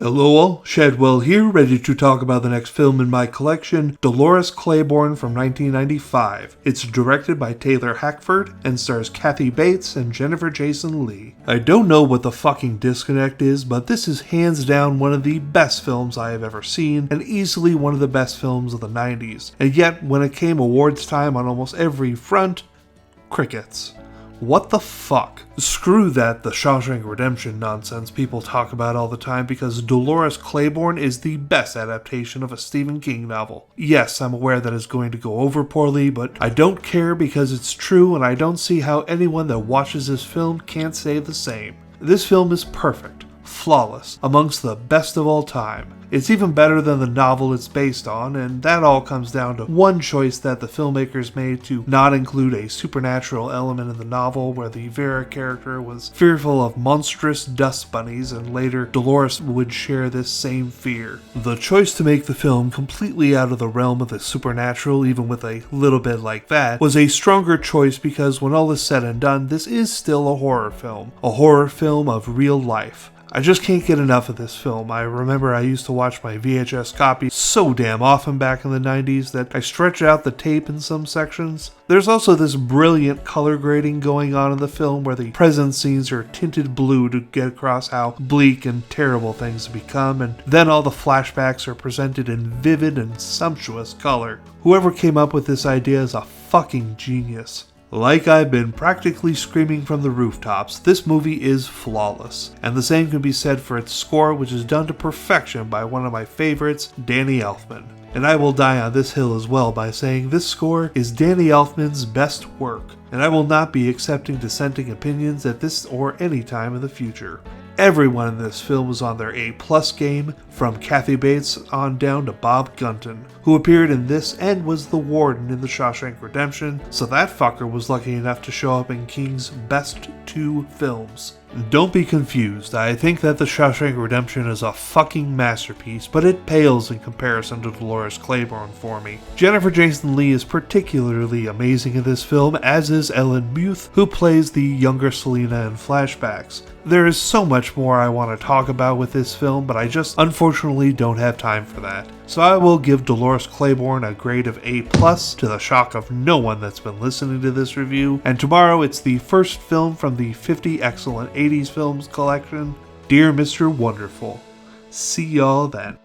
Hello all, Shadwell here, ready to talk about the next film in my collection, Dolores Claiborne from 1995. It's directed by Taylor Hackford and stars Kathy Bates and Jennifer Jason Leigh. I don't know what the fucking disconnect is, but this is hands down one of the best films I have ever seen, and easily one of the best films of the 90s. And yet, when it came awards time on almost every front, crickets. What the fuck? Screw that The Shawshank Redemption nonsense people talk about all the time, because Dolores Claiborne is the best adaptation of a Stephen King novel. Yes, I'm aware that it's going to go over poorly, but I don't care because it's true, and I don't see how anyone that watches this film can't say the same. This film is perfect, flawless, amongst the best of all time. It's even better than the novel it's based on, and that all comes down to one choice that the filmmakers made to not include a supernatural element in the novel, where the Vera character was fearful of monstrous dust bunnies, and later Dolores would share this same fear. The choice to make the film completely out of the realm of the supernatural, even with a little bit like that, was a stronger choice because when all is said and done, this is still a horror film of real life. I just can't get enough of this film. I remember I used to watch my VHS copy so damn often back in the 90s that I stretched out the tape in some sections. There's also this brilliant color grading going on in the film where the present scenes are tinted blue to get across how bleak and terrible things have become, and then all the flashbacks are presented in vivid and sumptuous color. Whoever came up with this idea is a fucking genius. Like I've been practically screaming from the rooftops, this movie is flawless, and the same can be said for its score, which is done to perfection by one of my favorites, Danny Elfman. And I will die on this hill as well by saying this score is Danny Elfman's best work, and I will not be accepting dissenting opinions at this or any time in the future. Everyone in this film was on their A+ game, from Kathy Bates on down to Bob Gunton, who appeared in this and was the warden in The Shawshank Redemption, so that fucker was lucky enough to show up in King's best 2 films. Don't be confused, I think that The Shawshank Redemption is a fucking masterpiece, but it pales in comparison to Dolores Claiborne for me. Jennifer Jason Leigh is particularly amazing in this film, as is Ellen Muth, who plays the younger Selena in flashbacks. There is so much more I want to talk about with this film, but I just unfortunately don't have time for that. So I will give Dolores Claiborne a grade of A+, to the shock of no one that's been listening to this review, and tomorrow it's the first film from the 50 Excellent 80s Films collection, Dear Mr. Wonderful. See y'all then.